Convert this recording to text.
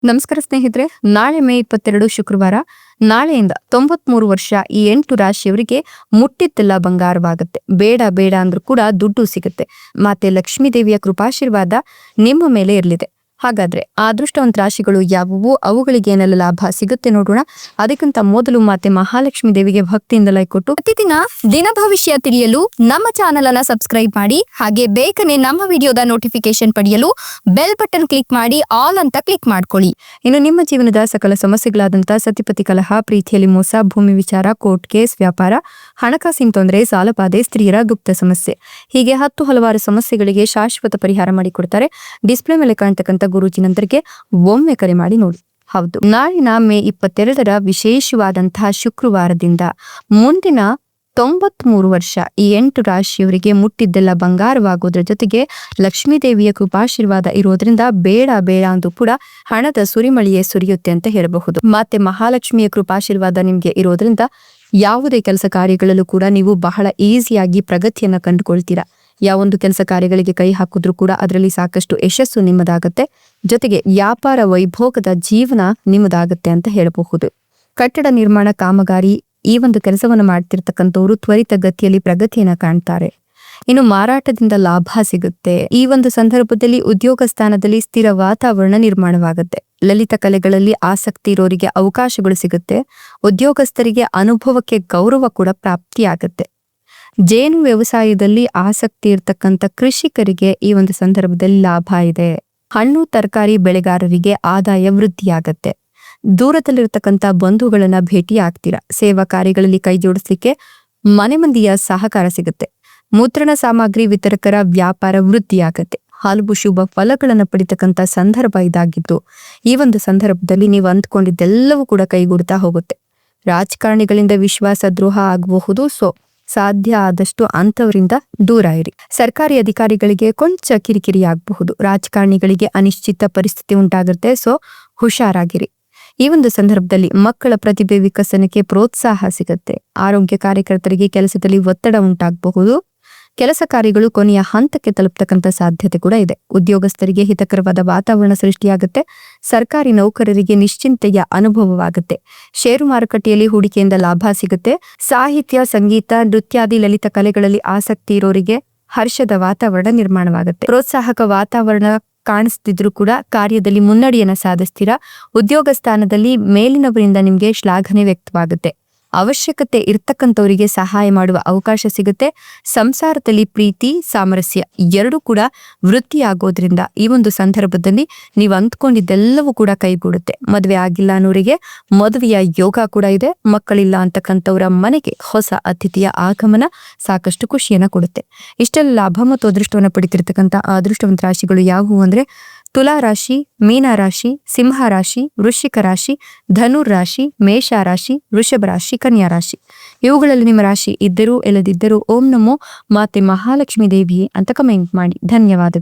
ನಮಸ್ಕಾರ ಸ್ನೇಹಿತರೆ, ನಾಳೆ ಮೇ 22 ಶುಕ್ರವಾರ. ನಾಳೆಯಿಂದ 93 ವರ್ಷ ಈ 8 ರಾಶಿಯವರಿಗೆ ಮುಟ್ಟಿದ್ದೆಲ್ಲ ಬಂಗಾರವಾಗುತ್ತೆ. ಬೇಡ ಬೇಡ ಅಂದ್ರೂ ಕೂಡ ದುಡ್ಡು ಸಿಗುತ್ತೆ. ಮಾತೆ ಲಕ್ಷ್ಮೀ ದೇವಿಯ ಕೃಪಾಶೀರ್ವಾದ ನಿಮ್ಮ ಮೇಲೆ ಇರಲಿದೆ. ಹಾಗಾದ್ರೆ ಆ ಅದೃಷ್ಟವಂತ ರಾಶಿಗಳು ಯಾವುವು, ಅವುಗಳಿಗೆ ಏನೆಲ್ಲ ಲಾಭ ಸಿಗುತ್ತೆ ನೋಡೋಣ. ಅದಕ್ಕಿಂತ ಮೊದಲು ಮಾತೆ ಮಹಾಲಕ್ಷ್ಮಿ ದೇವಿಗೆ ಭಕ್ತಿಯಿಂದ ಲೈಕ್ ಕೊಟ್ಟು ಪ್ರತಿದಿನ ದಿನ ಭವಿಷ್ಯ ತಿಳಿಯಲು ನಮ್ಮ ಚಾನೆಲ್ ಅನ್ನ ಸಬ್ಸ್ಕ್ರೈಬ್ ಮಾಡಿ. ಹಾಗೆ ಬೇಗನೆ ನಮ್ಮ ವಿಡಿಯೋದ ನೋಟಿಫಿಕೇಶನ್ ಪಡೆಯಲು ಬೆಲ್ ಬಟನ್ ಕ್ಲಿಕ್ ಮಾಡಿ ಆಲ್ ಅಂತ ಕ್ಲಿಕ್ ಮಾಡ್ಕೊಳ್ಳಿ. ಇನ್ನು ನಿಮ್ಮ ಜೀವನದ ಸಕಲ ಸಮಸ್ಯೆಗಳಾದಂತಹ ಸತಿಪತಿ ಕಲಹ, ಪ್ರೀತಿಯಲ್ಲಿ ಮೋಸ, ಭೂಮಿ ವಿಚಾರ, ಕೋರ್ಟ್ ಕೇಸ್, ವ್ಯಾಪಾರ, ಹಣಕಾಸಿನ ತೊಂದರೆ, ಸಾಲಬಾಧೆ, ಸ್ತ್ರೀಯರ ಗುಪ್ತ ಸಮಸ್ಯೆ, ಹೀಗೆ ಹಲವಾರು ಸಮಸ್ಯೆಗಳಿಗೆ ಶಾಶ್ವತ ಪರಿಹಾರ ಮಾಡಿಕೊಡ್ತಾರೆ. ಡಿಸ್ಪ್ಲೇ ಮೇಲೆ ಕಾಣ್ತಕ್ಕಂಥ ಗುರೂಜಿ ನಂತರಕ್ಕೆ ಒಮ್ಮೆ ಕರೆ ಮಾಡಿ ನೋಡಿ. ಹೌದು, ನಾಳಿನ ಮೇ 22ರ ವಿಶೇಷವಾದಂತಹ ಶುಕ್ರವಾರದಿಂದ ಮುಂದಿನ 93 ವರ್ಷ ಈ 8 ರಾಶಿಯವರಿಗೆ ಮುಟ್ಟಿದ್ದೆಲ್ಲ ಬಂಗಾರವಾಗೋದ್ರ ಜೊತೆಗೆ ಲಕ್ಷ್ಮೀ ದೇವಿಯ ಕೃಪಾಶೀರ್ವಾದ ಇರೋದ್ರಿಂದ ಬೇಡ ಬೇಡ ಅಂದು ಕೂಡ ಹಣದ ಸುರಿಮಳಿಯೇ ಸುರಿಯುತ್ತೆ ಅಂತ ಹೇಳಬಹುದು. ಮತ್ತೆ ಮಹಾಲಕ್ಷ್ಮಿಯ ಕೃಪಾಶೀರ್ವಾದ ನಿಮ್ಗೆ ಇರೋದ್ರಿಂದ ಯಾವುದೇ ಕೆಲಸ ಕಾರ್ಯಗಳಲ್ಲೂ ಕೂಡ ನೀವು ಬಹಳ ಈಸಿಯಾಗಿ ಪ್ರಗತಿಯನ್ನ ಕಂಡುಕೊಳ್ತೀರಾ. ಯಾವೊಂದು ಕೆಲಸ ಕಾರ್ಯಗಳಿಗೆ ಕೈ ಹಾಕಿದ್ರೂ ಕೂಡ ಅದರಲ್ಲಿ ಸಾಕಷ್ಟು ಯಶಸ್ಸು ನಿಮ್ಮದಾಗತ್ತೆ. ಜೊತೆಗೆ ವ್ಯಾಪಾರ ವೈಭೋಗದ ಜೀವನ ನಿಮ್ಮದಾಗತ್ತೆ ಅಂತ ಹೇಳಬಹುದು. ಕಟ್ಟಡ ನಿರ್ಮಾಣ ಕಾಮಗಾರಿ ಈ ಒಂದು ಕೆಲಸವನ್ನು ಮಾಡ್ತಿರ್ತಕ್ಕಂಥವ್ರು ತ್ವರಿತ ಗತಿಯಲ್ಲಿ ಪ್ರಗತಿಯನ್ನ ಕಾಣ್ತಾರೆ. ಇನ್ನು ಮಾರಾಟದಿಂದ ಲಾಭ ಸಿಗುತ್ತೆ. ಈ ಒಂದು ಸಂದರ್ಭದಲ್ಲಿ ಉದ್ಯೋಗ ಸ್ಥಾನದಲ್ಲಿ ಸ್ಥಿರ ವಾತಾವರಣ ನಿರ್ಮಾಣವಾಗುತ್ತೆ. ಲಲಿತ ಕಲೆಗಳಲ್ಲಿ ಆಸಕ್ತಿ ಇರೋರಿಗೆ ಅವಕಾಶಗಳು ಸಿಗುತ್ತೆ. ಉದ್ಯೋಗಸ್ಥರಿಗೆ ಅನುಭವಕ್ಕೆ ಗೌರವ ಕೂಡ ಪ್ರಾಪ್ತಿಯಾಗತ್ತೆ. ಜೇನು ವ್ಯವಸಾಯದಲ್ಲಿ ಆಸಕ್ತಿ ಇರ್ತಕ್ಕಂಥ ಕೃಷಿಕರಿಗೆ ಈ ಒಂದು ಸಂದರ್ಭದಲ್ಲಿ ಲಾಭ ಇದೆ. ಹಣ್ಣು ತರಕಾರಿ ಬೆಳೆಗಾರರಿಗೆ ಆದಾಯ ವೃದ್ಧಿಯಾಗತ್ತೆ. ದೂರದಲ್ಲಿರ್ತಕ್ಕಂಥ ಬಂಧುಗಳನ್ನ ಭೇಟಿ ಆಗ್ತೀರಾ. ಸೇವಾ ಕಾರ್ಯಗಳಲ್ಲಿ ಕೈ ಜೋಡಿಸ್ಲಿಕ್ಕೆ ಮನೆ ಮಂದಿಯ ಸಹಕಾರ ಸಿಗುತ್ತೆ. ಮುದ್ರಣ ಸಾಮಗ್ರಿ ವಿತರಕರ ವ್ಯಾಪಾರ ವೃದ್ಧಿಯಾಗತ್ತೆ. ಹಲವು ಶುಭ ಫಲಗಳನ್ನು ಪಡಿತಕ್ಕಂಥ ಸಂದರ್ಭ ಇದಾಗಿದ್ದು, ಈ ಒಂದು ಸಂದರ್ಭದಲ್ಲಿ ನೀವು ಅಂದ್ಕೊಂಡಿದ್ದೆಲ್ಲವೂ ಕೂಡ ಕೈಗೂಡ್ತಾ ಹೋಗುತ್ತೆ. ರಾಜಕಾರಣಿಗಳಿಂದ ವಿಶ್ವಾಸ ದ್ರೋಹ ಆಗಬಹುದು. ಸಾಧ್ಯ ಆದಷ್ಟು ಅಂತವರಿಂದ ದೂರ ಇರಿ. ಸರ್ಕಾರಿ ಅಧಿಕಾರಿಗಳಿಗೆ ಕೊಂಚ ಕಿರಿಕಿರಿ ಆಗಬಹುದು. ರಾಜಕಾರಣಿಗಳಿಗೆ ಅನಿಶ್ಚಿತ ಪರಿಸ್ಥಿತಿ ಉಂಟಾಗುತ್ತೆ. ಹುಷಾರಾಗಿರಿ. ಈ ಒಂದು ಸಂದರ್ಭದಲ್ಲಿ ಮಕ್ಕಳ ಪ್ರತಿಭೆ ವಿಕಸನಕ್ಕೆ ಪ್ರೋತ್ಸಾಹ ಸಿಗುತ್ತೆ. ಆರೋಗ್ಯ ಕಾರ್ಯಕರ್ತರಿಗೆ ಕೆಲಸದಲ್ಲಿ ಒತ್ತಡ ಉಂಟಾಗಬಹುದು. ಕೆಲಸ ಕಾರ್ಯಗಳು ಕೊನೆಯ ಹಂತಕ್ಕೆ ತಲುಪತಕ್ಕಂಥ ಸಾಧ್ಯತೆ ಕೂಡ ಇದೆ. ಉದ್ಯೋಗಸ್ಥರಿಗೆ ಹಿತಕರವಾದ ವಾತಾವರಣ ಸೃಷ್ಟಿಯಾಗುತ್ತೆ. ಸರ್ಕಾರಿ ನೌಕರರಿಗೆ ನಿಶ್ಚಿಂತೆಯ ಅನುಭವವಾಗುತ್ತೆ. ಷೇರು ಮಾರುಕಟ್ಟೆಯಲ್ಲಿ ಹೂಡಿಕೆಯಿಂದ ಲಾಭ ಸಿಗುತ್ತೆ. ಸಾಹಿತ್ಯ, ಸಂಗೀತ, ನೃತ್ಯಾದಿ ಲಲಿತ ಕಲೆಗಳಲ್ಲಿ ಆಸಕ್ತಿ ಇರೋರಿಗೆ ಹರ್ಷದ ವಾತಾವರಣ ನಿರ್ಮಾಣವಾಗುತ್ತೆ. ಪ್ರೋತ್ಸಾಹಕ ವಾತಾವರಣ ಕಾಣಿಸ್ತಿದ್ರು ಕೂಡ ಕಾರ್ಯದಲ್ಲಿ ಮುನ್ನಡೆಯನ್ನ ಸಾಧಿಸ್ತೀರಾ. ಉದ್ಯೋಗ ಸ್ಥಾನದಲ್ಲಿ ಮೇಲಿನವರಿಂದ ನಿಮ್ಗೆ ಶ್ಲಾಘನೆ ವ್ಯಕ್ತವಾಗುತ್ತೆ. ಅವಶ್ಯಕತೆ ಇರ್ತಕ್ಕಂಥವರಿಗೆ ಸಹಾಯ ಮಾಡುವ ಅವಕಾಶ ಸಿಗುತ್ತೆ. ಸಂಸಾರದಲ್ಲಿ ಪ್ರೀತಿ, ಸಾಮರಸ್ಯ ಎರಡೂ ಕೂಡ ವೃದ್ಧಿಯಾಗೋದ್ರಿಂದ ಈ ಒಂದು ಸಂದರ್ಭದಲ್ಲಿ ನೀವು ಅಂದ್ಕೊಂಡಿದ್ದೆಲ್ಲವೂ ಕೂಡ ಕೈಗೂಡುತ್ತೆ. ಮದುವೆ ಆಗಿಲ್ಲ ಅನ್ನೋರಿಗೆ ಮದುವೆಯ ಯೋಗ ಕೂಡ ಇದೆ. ಮಕ್ಕಳಿಲ್ಲ ಅಂತಕ್ಕಂಥವರ ಮನೆಗೆ ಹೊಸ ಅತಿಥಿಯ ಆಗಮನ ಸಾಕಷ್ಟು ಖುಷಿಯನ್ನ ಕೊಡುತ್ತೆ. ಇಷ್ಟೆಲ್ಲ ಲಾಭ ಮತ್ತು ಅದೃಷ್ಟವನ್ನು ಪಡಿತಿರ್ತಕ್ಕಂಥ ಅದೃಷ್ಟವಂತ ರಾಶಿಗಳು ಯಾವುವು ಅಂದ್ರೆ ತುಲಾ ರಾಶಿ, ಮೀನ ರಾಶಿ, ಸಿಂಹ ರಾಶಿ, ವೃಶ್ಚಿಕ ರಾಶಿ, ಧನುರ್ ರಾಶಿ, ಮೇಷ ರಾಶಿ, ವೃಷಭ ರಾಶಿ, ಕನ್ಯಾ ರಾಶಿ. ಇವುಗಳಲ್ಲಿ ನಿಮ್ಮ ರಾಶಿ ಇದ್ದರೂ ಇಲ್ಲದಿದ್ದರೂ ಓಂ ನಮೋ ಮಾತೆ ಮಹಾಲಕ್ಷ್ಮೀ ದೇವಿಯೇ ಅಂತ ಕಮೆಂಟ್ ಮಾಡಿ. ಧನ್ಯವಾದಗಳು.